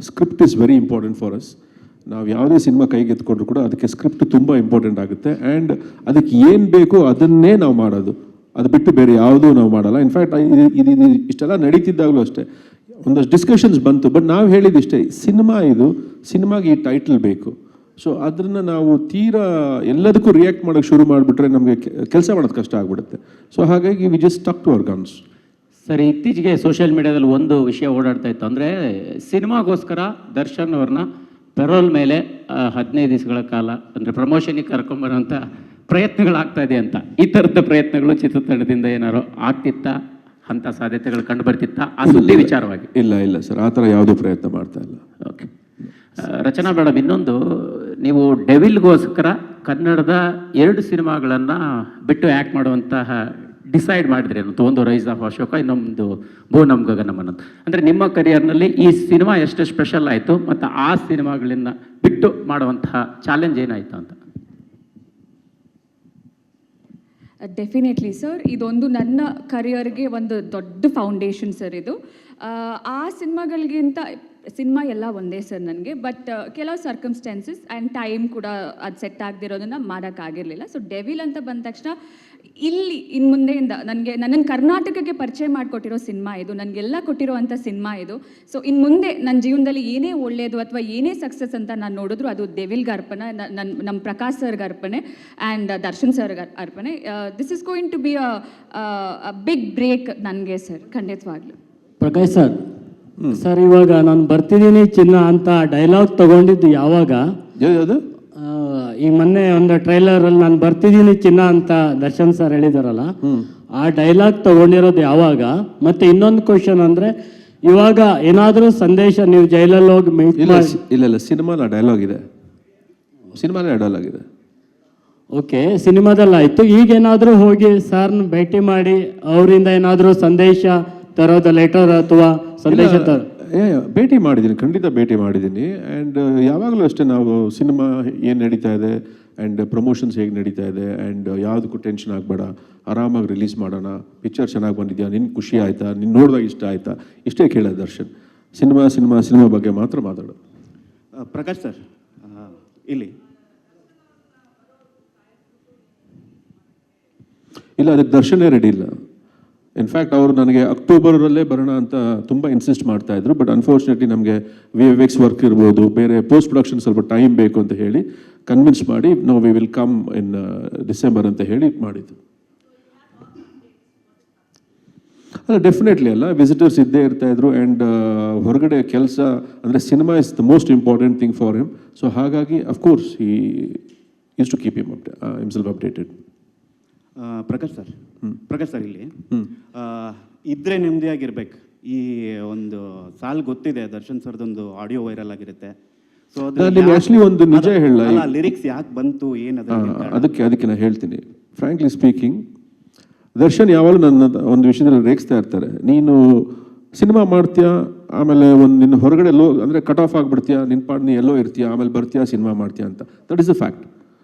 script is very important for us. ನಾವು ಯಾವುದೇ ಸಿನಿಮಾ ಕೈಗೆ ಎತ್ಕೊಂಡ್ರು ಕೂಡ ಅದಕ್ಕೆ ಸ್ಕ್ರಿಪ್ಟ್ ತುಂಬ ಇಂಪಾರ್ಟೆಂಟ್ ಆಗುತ್ತೆ. ಆ್ಯಂಡ್ ಅದಕ್ಕೆ ಏನು ಬೇಕೋ ಅದನ್ನೇ ನಾವು ಮಾಡೋದು, ಅದು ಬಿಟ್ಟು ಬೇರೆ ಯಾವುದೂ ನಾವು ಮಾಡಲ್ಲ. ಇನ್ಫ್ಯಾಕ್ಟ್ ಇದು ಇಷ್ಟೆಲ್ಲ ನಡೀತಿದ್ದಾಗಲೂ ಅಷ್ಟೇ ಒಂದಷ್ಟು ಡಿಸ್ಕಷನ್ಸ್ ಬಂತು, ಬಟ್ ನಾವು ಹೇಳಿದಿಷ್ಟೇ, ಸಿನಿಮಾಗೆ ಈ ಟೈಟಲ್ ಬೇಕು. ಸೊ ಅದನ್ನು ನಾವು ತೀರಾ ಎಲ್ಲದಕ್ಕೂ ರಿಯಾಕ್ಟ್ ಮಾಡೋಕ್ಕೆ ಶುರು ಮಾಡಿಬಿಟ್ರೆ ನಮಗೆ ಕೆಲಸ ಮಾಡೋದು ಕಷ್ಟ ಆಗಿಬಿಡುತ್ತೆ. ಸೊ ಹಾಗಾಗಿ we just stuck to our guns. Sir, ಇತ್ತೀಚೆಗೆ ಸೋಷಿಯಲ್ ಮೀಡಿಯಾದಲ್ಲಿ ಒಂದು ವಿಷಯ ಓಡಾಡ್ತಾ ಇತ್ತು. ಅಂದರೆ ಸಿನಿಮಾಗೋಸ್ಕರ ದರ್ಶನ್ ಅವ್ರನ್ನ ಪೆರೋಲ್ ಮೇಲೆ 15 ದಿವಸಗಳ ಕಾಲ ಅಂದರೆ ಪ್ರಮೋಷನಿಗೆ ಕರ್ಕೊಂಬರೋಂಥ ಪ್ರಯತ್ನಗಳಾಗ್ತಾ ಇದೆ ಅಂತ. ಈ ಥರದ ಪ್ರಯತ್ನಗಳು ಚಿತ್ರತಂಡದಿಂದ ಏನಾದ್ರು ಆಗ್ತಿತ್ತಾ? ಅಂಥ ಸಾಧ್ಯತೆಗಳು ಕಂಡು ಬರ್ತಿತ್ತಾ ಆ ಸುದ್ದಿ ವಿಚಾರವಾಗಿ? ಇಲ್ಲ ಸರ್, ಆ ಥರ ಯಾವುದೂ ಪ್ರಯತ್ನ ಮಾಡ್ತಾ ಇಲ್ಲ. ಓಕೆ. ರಚನಾ ಮೇಡಮ್, ಇನ್ನೊಂದು, ನೀವು ಡೆವಿಲ್ಗೋಸ್ಕರ ಕನ್ನಡದ 2 ಸಿನಿಮಾಗಳನ್ನು ಬಿಟ್ಟು ಆ್ಯಕ್ಟ್ ಮಾಡುವಂತಹ ಡಿಸೈಡ್ ಮಾಡಿದ್ರಿ ಅಂತ. ಒಂದು ರೈಸ್ ಆಫ್ ಅಶೋಕ, ಇನ್ನೊಂದು ಬೋನಂ ಗಗನಂ ಅನ್ನೋದು. ಅಂದರೆ ನಿಮ್ಮ ಕರಿಯರ್ನಲ್ಲಿ ಈ ಸಿನಿಮಾ ಎಷ್ಟು ಸ್ಪೆಷಲ್ ಆಯಿತು ಮತ್ತು ಆ ಸಿನಿಮಾಗಳನ್ನ ಬಿಟ್ಟು ಮಾಡುವಂತಹ ಚಾಲೆಂಜ್ ಏನಾಯಿತು ಅಂತ? ಡೆಫಿನೆಟ್ಲಿ ಸರ್, ಇದೊಂದು ನನ್ನ ಕರಿಯರ್ಗೆ ಒಂದು ದೊಡ್ಡ ಫೌಂಡೇಶನ್ ಸರ್ ಇದು. ಆ ಸಿನಿಮಾ ಎಲ್ಲ ಒಂದೇ ಸರ್ ನನಗೆ, ಬಟ್ ಕೆಲವು ಸರ್ಕಮ್ಸ್ಟೆನ್ಸಸ್ ಆ್ಯಂಡ್ ಟೈಮ್ ಕೂಡ ಅದು ಸೆಟ್ ಆಗದಿರೋದನ್ನು ಮಾಡೋಕ್ಕಾಗಿರಲಿಲ್ಲ. ಸೊ ಡೆವಿಲ್ ಅಂತ ಬಂದ ತಕ್ಷಣ ಇಲ್ಲಿ ಇನ್ನು ಮುಂದೆಯಿಂದ ನನ್ನನ್ನು ಕರ್ನಾಟಕಕ್ಕೆ ಪರಿಚಯ ಮಾಡಿಕೊಟ್ಟಿರೋ ಸಿನಿಮಾ ಇದು, ನನಗೆಲ್ಲ ಕೊಟ್ಟಿರೋವಂಥ ಸಿನಿಮಾ ಇದು. ಸೊ ಇನ್ನು ಮುಂದೆ ನನ್ನ ಜೀವನದಲ್ಲಿ ಏನೇ ಒಳ್ಳೆಯದು ಅಥವಾ ಏನೇ ಸಕ್ಸಸ್ ಅಂತ ನಾನು ನೋಡಿದ್ರು ಅದು ಡೆವಿಲ್ಗೆ ಅರ್ಪಣೆ, ನಮ್ಮ ಪ್ರಕಾಶ್ ಸರ್ಗೆ ಅರ್ಪಣೆ ಆ್ಯಂಡ್ ದರ್ಶನ್ ಸರ್ಗೆ ಅರ್ಪಣೆ. This is going to be a big break ನನಗೆ ಸರ್, ಖಂಡಿತವಾಗ್ಲೂ. ಪ್ರಕಾಶ್ ಸರ್, ಇವಾಗ ನಾನು ಬರ್ತಿದ್ದೀನಿ ಚಿನ್ನ ಅಂತ ಡೈಲಾಗ್ ತಗೊಂಡಿದ್ದು ಯಾವಾಗ? ಯಾವುದು? ಈ ಮೊನ್ನೆ ಒಂದು ಟ್ರೈಲರಲ್ಲಿ ನಾನು ಬರ್ತಿದ್ದೀನಿ ಚಿನ್ನ ಅಂತ ದರ್ಶನ್ ಸರ್ ಹೇಳಿದಾರಲ್ಲ, ಆ ಡೈಲಾಗ್ ತಗೊಂಡಿರೋದು ಯಾವಾಗ? ಮತ್ತೆ ಇನ್ನೊಂದು ಕ್ವಶನ್ ಅಂದರೆ, ಇವಾಗ ಏನಾದರೂ ಸಂದೇಶ ನೀವು ಜೈಲಲ್ಲಿ ಹೋಗಿ ಇಲ್ಲ ಸಿನಿಮಾಲ ಡೈಲಾಗ್ ಇದೆ. ಓಕೆ, ಸಿನಿಮಾದಲ್ಲಿ ಆಯಿತು. ಈಗೇನಾದರೂ ಹೋಗಿ ಸರ್ನ ಭೇಟಿ ಮಾಡಿ ಅವರಿಂದ ಏನಾದರೂ ಸಂದೇಶ ತರೋದು, ಲೆಟರ್ ಅಥವಾ ಸಂದೇಶ ಭೇಟಿ ಮಾಡಿದ್ದೀನಿ, ಖಂಡಿತ ಭೇಟಿ ಮಾಡಿದ್ದೀನಿ. ಆ್ಯಂಡ್ ಯಾವಾಗಲೂ ಅಷ್ಟೇ, ನಾವು ಸಿನಿಮಾ ಏನು ನಡೀತಾ ಇದೆ ಆ್ಯಂಡ್ ಪ್ರಮೋಷನ್ಸ್ ಹೇಗೆ ನಡೀತಾ ಇದೆ ಆ್ಯಂಡ್ ಯಾವುದಕ್ಕೂ ಟೆನ್ಷನ್ ಆಗಬೇಡ, ಆರಾಮಾಗಿ ರಿಲೀಸ್ ಮಾಡೋಣ, ಪಿಕ್ಚರ್ ಚೆನ್ನಾಗಿ ಬಂದಿದೆಯಾ, ನಿನ್ಗೆ ಖುಷಿ ಆಯಿತಾ, ನಿನ್ನ ನೋಡಿದಾಗ ಇಷ್ಟ ಆಯಿತಾ, ಇಷ್ಟೇ ಕೇಳೋದು ದರ್ಶನ್. ಸಿನಿಮಾ ಬಗ್ಗೆ ಮಾತ್ರ ಮಾತಾಡೋದು. ಪ್ರಕಾಶ್ ಸರ್, ಇಲ್ಲಿ ಇಲ್ಲ, ಅದಕ್ಕೆ ದರ್ಶನೇ ರೆಡಿ ಇಲ್ಲ. ಇನ್ಫ್ಯಾಕ್ಟ್ ಅವರು ನನಗೆ ಅಕ್ಟೋಬರಲ್ಲೇ ಬರೋಣ ಅಂತ ತುಂಬ ಇನ್ಸಿಸ್ಟ್ ಮಾಡ್ತಾಯಿದ್ರು. ಬಟ್ ಅನ್ಫಾರ್ಚುನೇಟ್ಲಿ ನಮಗೆ VFX ವರ್ಕ್ ಇರ್ಬೋದು, ಬೇರೆ ಪೋಸ್ಟ್ ಪ್ರೊಡಕ್ಷನ್ ಸ್ವಲ್ಪ ಟೈಮ್ ಬೇಕು ಅಂತ ಹೇಳಿ ಕನ್ವಿನ್ಸ್ ಮಾಡಿ we will come in December ಅಂತ ಹೇಳಿ ಮಾಡಿದ್ದು. ಅಲ್ಲ, ಡೆಫಿನೆಟ್ಲಿ ಅಲ್ಲ, ವಿಸಿಟರ್ಸ್ ಇದ್ದೇ ಇರ್ತಾಯಿದ್ರು. ಆ್ಯಂಡ್ ಹೊರಗಡೆ ಕೆಲಸ ಅಂದರೆ cinema is the most important thing for him. So ಹಾಗಾಗಿ of course he is to keep himself updated. Prakash sir, ಇಲ್ಲಿ ಇದ್ರೆ ನೆಮ್ಮದಿಯಾಗಿರ್ಬೇಕು. ಈ ಒಂದು ಸಾಲ್ ಗೊತ್ತಿದೆ, ದರ್ಶನ್ ಸರ್ದೊಂದು ಆಡಿಯೋ ವೈರಲ್ ಆಗಿರುತ್ತೆ. ಸೊ ಆ್ಯಕ್ಚುಲಿ ಒಂದು ನಿಜ ಹೇಳ, ಲಿರಿಕ್ಸ್ ಯಾಕೆ ಬಂತು, ಏನದು? ಅದಕ್ಕೆ ನಾನು ಹೇಳ್ತೀನಿ, ಫ್ರಾಂಕ್ಲಿ ಸ್ಪೀಕಿಂಗ್, ದರ್ಶನ್ ಯಾವಾಗಲೂ ನನ್ನ ಒಂದು ವಿಷಯದಲ್ಲಿ ರೇಗಿಸ್ತಾ ಇರ್ತಾರೆ. ನೀನು ಸಿನಿಮಾ ಮಾಡ್ತೀಯಾ, ಆಮೇಲೆ ನಿನ್ನ ಹೊರಗಡೆ ಅಂದರೆ ಕಟ್ ಆಫ್ ಆಗಿಬಿಡ್ತೀಯಾ, ನಿನ್ನ ಪಾಡ್ ನೀ ಎಲ್ಲೋ ಇರ್ತೀಯ, ಆಮೇಲೆ ಬರ್ತೀಯಾ ಸಿನಿಮಾ ಮಾಡ್ತೀಯಾ ಅಂತ. That is the fact.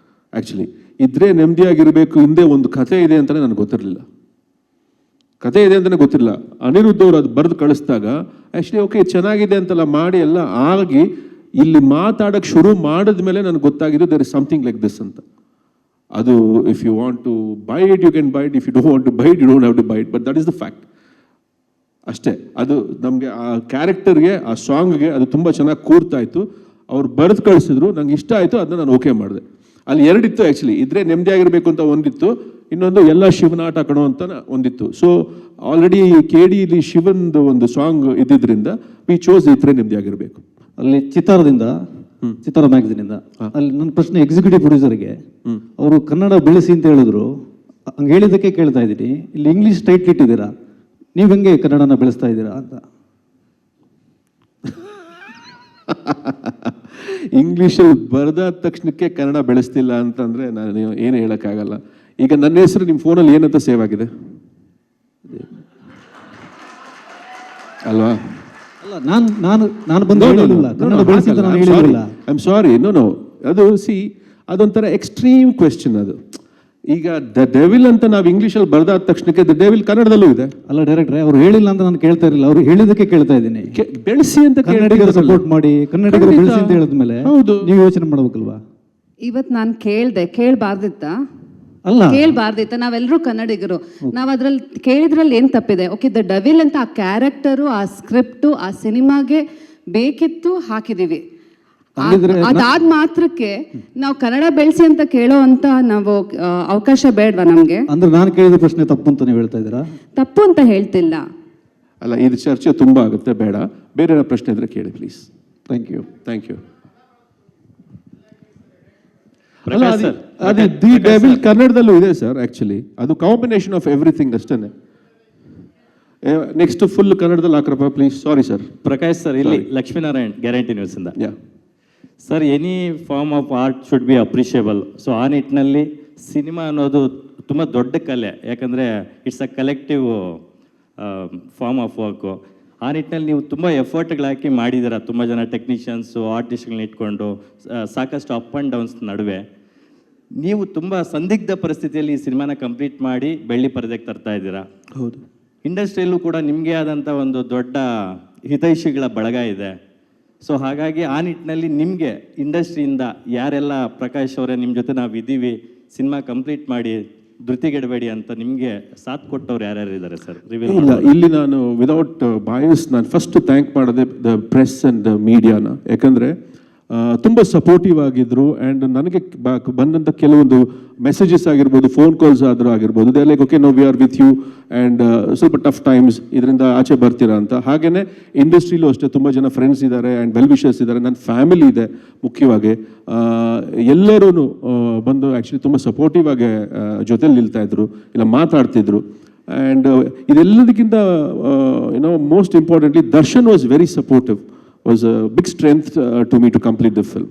Actually. ಇದ್ರೆ ನೆಮ್ಮದಿಯಾಗಿರಬೇಕು, ಹಿಂದೆ ಒಂದು ಕಥೆ ಇದೆ ಅಂತಲೇ ನನಗೆ ಗೊತ್ತಿರಲಿಲ್ಲ. ಕಥೆ ಇದೆ ಅಂತಲೇ ಗೊತ್ತಿಲ್ಲ. ಅನಿರುದ್ಧ ಅವರು ಅದು ಬರೆದು ಕಳಿಸಿದಾಗ ಆ್ಯಕ್ಚುಲಿ ಓಕೆ ಚೆನ್ನಾಗಿದೆ ಅಂತೆಲ್ಲ ಮಾಡಿ ಎಲ್ಲ ಆಗಿ ಇಲ್ಲಿ ಮಾತಾಡೋಕ್ಕೆ ಶುರು ಮಾಡಿದ್ಮೇಲೆ ನನಗೆ ಗೊತ್ತಾಗಿದ್ದು there is something like this ಅಂತ. ಅದು if you want to buy it you can buy it, if you don't want to buy it you don't have to buy it, but that is the fact ಅಷ್ಟೇ. ಅದು ನಮಗೆ ಆ ಕ್ಯಾರೆಕ್ಟರ್ಗೆ, ಆ ಸಾಂಗ್ಗೆ ಅದು ತುಂಬ ಚೆನ್ನಾಗಿ ಕೂರ್ತಾ ಇತ್ತು. ಅವ್ರು ಬರೆದು ಕಳಿಸಿದ್ರು, ನಂಗೆ ಇಷ್ಟ ಆಯಿತು, ಅದನ್ನ ನಾನು ಓಕೆ ಮಾಡಿದೆ. ಅಲ್ಲಿ ಎರಡಿತ್ತು ಆ್ಯಕ್ಚುಲಿ, ಇದ್ರೆ ನೆಮ್ಮದಿಯಾಗಿರಬೇಕು ಅಂತ ಒಂದಿತ್ತು, ಇನ್ನೊಂದು ಎಲ್ಲ ಶಿವನಾಟ ಕಣೋ ಅಂತ ಒಂದಿತ್ತು. ಸೊ ಆಲ್ರೆಡಿ KD ಶಿವನ್ದು ಒಂದು ಸಾಂಗ್ ಇದ್ದಿದ್ದರಿಂದ ವಿ ಚೋಸ್ ಇದ್ರೆ ನೆಮ್ಮದಿಯಾಗಿರಬೇಕು. ಅಲ್ಲಿ ಚಿತ್ತಾರ ಮ್ಯಾಗಝಿನಿಂದ ಅಲ್ಲಿ ನನ್ನ ಪ್ರಶ್ನೆ ಎಕ್ಸಿಕ್ಯೂಟಿವ್ ಪ್ರೊಡ್ಯೂಸರ್ಗೆ, ಅವರು ಕನ್ನಡ ಬೆಳೆಸಿ ಅಂತ ಹೇಳಿದ್ರು, ಹಂಗೆ ಹೇಳಿದ್ದಕ್ಕೆ ಕೇಳ್ತಾ ಇದ್ದೀನಿ. ಇಲ್ಲಿ ಇಂಗ್ಲೀಷ್ ಟೈಟ್ಲ್ ಇಟ್ಟಿದ್ದೀರಾ, ನೀವು ಹೆಂಗೆ ಕನ್ನಡನ ಬೆಳೆಸ್ತಾ ಇದ್ದೀರಾ ಅಂತ. ಇಂಗ್ಲೀಷಲ್ಲಿ ಬರೆದಾದ ತಕ್ಷಣಕ್ಕೆ ಕನ್ನಡ ಬೆಳೆಸ್ತಿಲ್ಲ ಅಂತಂದರೆ ನಾನು ಏನು ಹೇಳೋಕ್ಕಾಗಲ್ಲ. ಈಗ ನನ್ನ ಹೆಸರು ನಿಮ್ಮ ಫೋನಲ್ಲಿ ಏನಂತ ಸೇವ್ ಆಗಿದೆ ಅಲ್ವಾ? ಅಲ್ಲ, ನಾನು ಬಂದು ಹೇಳಿಲ್ಲ ಕನ್ನಡ ಬೆಳೆಸಿ ಅಂತ ನಾನು ಹೇಳಿಲ್ಲ. ಐ ಆಮ್ ಸಾರಿ, ನೋ ಅದು ಅದೊಂಥರ ಎಕ್ಸ್ಟ್ರೀಮ್ ಕ್ವೆಶ್ಚನ್ ಅದು. ಈಗ ದ ಡೆವಿಲ್ ಅಂತ ನಾವು ಇಂಗ್ಲೀಷಲ್ಲಿ ಬರೆದಾದ ತಕ್ಷಣಕ್ಕೆ ದ ಡೆವಿಲ್ ಕನ್ನಡದಲ್ಲೂ ಇದೆ. ಅಲ್ಲ ಡೈರೆಕ್ಟ್ರೆ, ಅವ್ರು ಹೇಳಿಲ್ಲ ಅಂತ ನಾನು ಕೇಳ್ತಾ ಇರಲಿಲ್ಲ, ಅವ್ರು ಹೇಳಿದಕ್ಕೆ ಕೇಳ್ತಾ ಇದ್ದೀನಿ. ಬೆಳೆಸಿ ಅಂತ ಕನ್ನಡಿಗರು ಸಪೋರ್ಟ್ ಮಾಡಿ, ಕನ್ನಡಿಗರು ಬೆಳೆಸಿ ಅಂತ ಹೇಳಿದ್ಮೇಲೆ ನೀವು ಯೋಚನೆ ಮಾಡ್ಬೇಕಲ್ವಾ? ಇವತ್ತು ನಾನು ಕೇಳಬಾರ್ದಿತ್ತ? ಅಲ್ಲ, ಕೇಳಬಾರ್ದಿತ್ತ? ನಾವೆಲ್ಲರೂ ಕನ್ನಡಿಗರು, ನಾವು ಅದ್ರಲ್ಲಿ ಕೇಳಿದ್ರಲ್ಲಿ ಏನು ತಪ್ಪಿದೆ? ಓಕೆ, ದ ಡೆವಿಲ್ ಅಂತ ಆ ಕ್ಯಾರೆಕ್ಟರು, ಆ ಸ್ಕ್ರಿಪ್ಟು, ಆ ಸಿನಿಮಾಗೆ ಬೇಕಿತ್ತು, ಹಾಕಿದೀವಿ. ಅದಾದ ಮಾತ್ರಕ್ಕೆ ನಾವು ಕನ್ನಡ ಬೆಳೆಸಿ ಅಂತ ಕೇಳೋ ಅಂತ ನಾವು ಅವಕಾಶ ಬೇಡವಾ ನಮಗೆ? ಅಂದ್ರೆ ನಾನು ಕೇಳಿದ ಪ್ರಶ್ನೆ ತಪ್ಪು ಅಂತ ನೀವು ಹೇಳ್ತಾ ಇದ್ದೀರಾ? ತಪ್ಪು ಅಂತ ಹೇಳ್ತಿಲ್ಲ. ಅಲ್ಲ, ಇದು ಚರ್ಚೆ ತುಂಬ ಆಗುತ್ತೆ, ಬೇಡ. ಬೇರೆ ಪ್ರಶ್ನೆ ಇದ್ರೆ ಕೇಳಿ ಪ್ಲೀಸ್. Thank you. ಅದೇ ದಿ ಡೆವಿಲ್ ಕನ್ನಡದಲ್ಲೂ ಇದೆ ಸರ್. ಆ್ಯಕ್ಚುಲಿ ಅದು ಕಾಂಬಿನೇಷನ್ ಆಫ್ ಎವ್ರಿಥಿಂಗ್ ಅಷ್ಟೇ. ನೆಕ್ಸ್ಟ್ ಫುಲ್ ಕನ್ನಡದಲ್ಲಿ ಹಾಕ್ರಪ್ಪ please. Sorry sir. Prakash sir, ಇಲ್ಲಿ ಲಕ್ಷ್ಮೀನಾರಾಯಣ್, ಗ್ಯಾರಂಟಿ ನ್ಯೂಸಿಂದ. Sir, any form of art should be appreciable. So ಆ ನಿಟ್ಟಿನಲ್ಲಿ ಸಿನಿಮಾ ಅನ್ನೋದು ತುಂಬ ದೊಡ್ಡ ಕಲೆ, ಯಾಕಂದರೆ it's a collective form of work. ಆ ನಿಟ್ಟಿನಲ್ಲಿ ನೀವು ತುಂಬ ಎಫರ್ಟ್ಗಳು ಹಾಕಿ ಮಾಡಿದ್ದೀರ, ತುಂಬ ಜನ ಟೆಕ್ನಿಷಿಯನ್ಸು, ಆರ್ಟಿಸ್ಟ್ಗಳನ್ನ ಇಟ್ಕೊಂಡು ಸಾಕಷ್ಟು ಅಪ್ ಆ್ಯಂಡ್ ಡೌನ್ಸ್ ನಡುವೆ ನೀವು ತುಂಬ ಸಂದಿಗ್ಧ ಪರಿಸ್ಥಿತಿಯಲ್ಲಿ ಈ ಸಿನಿಮಾನ ಕಂಪ್ಲೀಟ್ ಮಾಡಿ ಬೆಳ್ಳಿ ಪರದೆಗೆ ತರ್ತಾ ಇದ್ದೀರಾ. ಹೌದು. ಇಂಡಸ್ಟ್ರಿಯಲ್ಲೂ ಕೂಡ ನಿಮಗೆ ಆದಂಥ ಒಂದು ದೊಡ್ಡ ಹಿತೈಷಿಗಳ ಬಳಗ ಇದೆ. ಸೊ ಹಾಗಾಗಿ ಆ ನಿಟ್ಟಿನಲ್ಲಿ ನಿಮಗೆ ಇಂಡಸ್ಟ್ರಿಯಿಂದ ಯಾರೆಲ್ಲ ಪ್ರಕಾಶ್ ಅವರೇ ನಿಮ್ಮ ಜೊತೆ ನಾವು ಇದ್ದೀವಿ, ಸಿನಿಮಾ ಕಂಪ್ಲೀಟ್ ಮಾಡಿ ಧೃತಿಗೆಡಬೇಡಿ ಅಂತ ನಿಮಗೆ ಸಾಥ್ ಕೊಟ್ಟವ್ರು ಯಾರ್ಯಾರು ಇದ್ದಾರೆ ಸರ್? ಇಲ್ಲ, ಇಲ್ಲಿ ನಾನು ವಿದೌಟ್ ಬಾಯಸ್ ನಾನು ಫಸ್ಟ್ ಥ್ಯಾಂಕ್ ಮಾಡೋದೆ ದ ಪ್ರೆಸ್ ಆ್ಯಂಡ್ ದ ಮೀಡಿಯಾನ. ಯಾಕಂದರೆ ತುಂಬ ಸಪೋರ್ಟಿವ್ ಆಗಿದ್ರು. ಆ್ಯಂಡ್ ನನಗೆ ಬಂದಂಥ ಕೆಲವೊಂದು ಮೆಸೇಜಸ್ ಆಗಿರ್ಬೋದು, ಫೋನ್ ಕಾಲ್ಸ್ ಆದರೂ ಆಗಿರ್ಬೋದು, they like okay no we are with you and ಸ್ವಲ್ಪ ಟಫ್ ಟೈಮ್ಸ್, ಇದರಿಂದ ಆಚೆ ಬರ್ತೀರಾ ಅಂತ. ಹಾಗೆಯೇ ಇಂಡಸ್ಟ್ರಿಲೂ ಅಷ್ಟೇ ತುಂಬ ಜನ ಫ್ರೆಂಡ್ಸ್ ಇದ್ದಾರೆ ಆ್ಯಂಡ್ ವೆಲ್ ವಿಷರ್ಸ್ ಇದ್ದಾರೆ. ನನ್ನ ಫ್ಯಾಮಿಲಿ ಇದೆ ಮುಖ್ಯವಾಗಿ. ಎಲ್ಲರೂ ಬಂದು ಆ್ಯಕ್ಚುಲಿ ತುಂಬ ಸಪೋರ್ಟಿವ್ ಆಗಿ ಜೊತೆಲಿ ನಿಲ್ತಾಯಿದ್ರು, ಇಲ್ಲ ಮಾತಾಡ್ತಿದ್ರು. ಆ್ಯಂಡ್ ಇದೆಲ್ಲದಕ್ಕಿಂತ most importantly Darshan was very supportive, was a big strength to me to complete the film.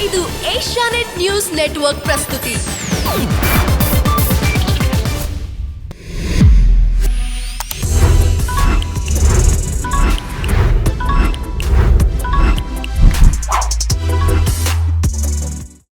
ಇದು ಏಷ್ಯಾನೆಟ್ ನ್ಯೂಸ್ ನೆಟ್ವರ್ಕ್ ಪ್ರಸ್ತುತಿ.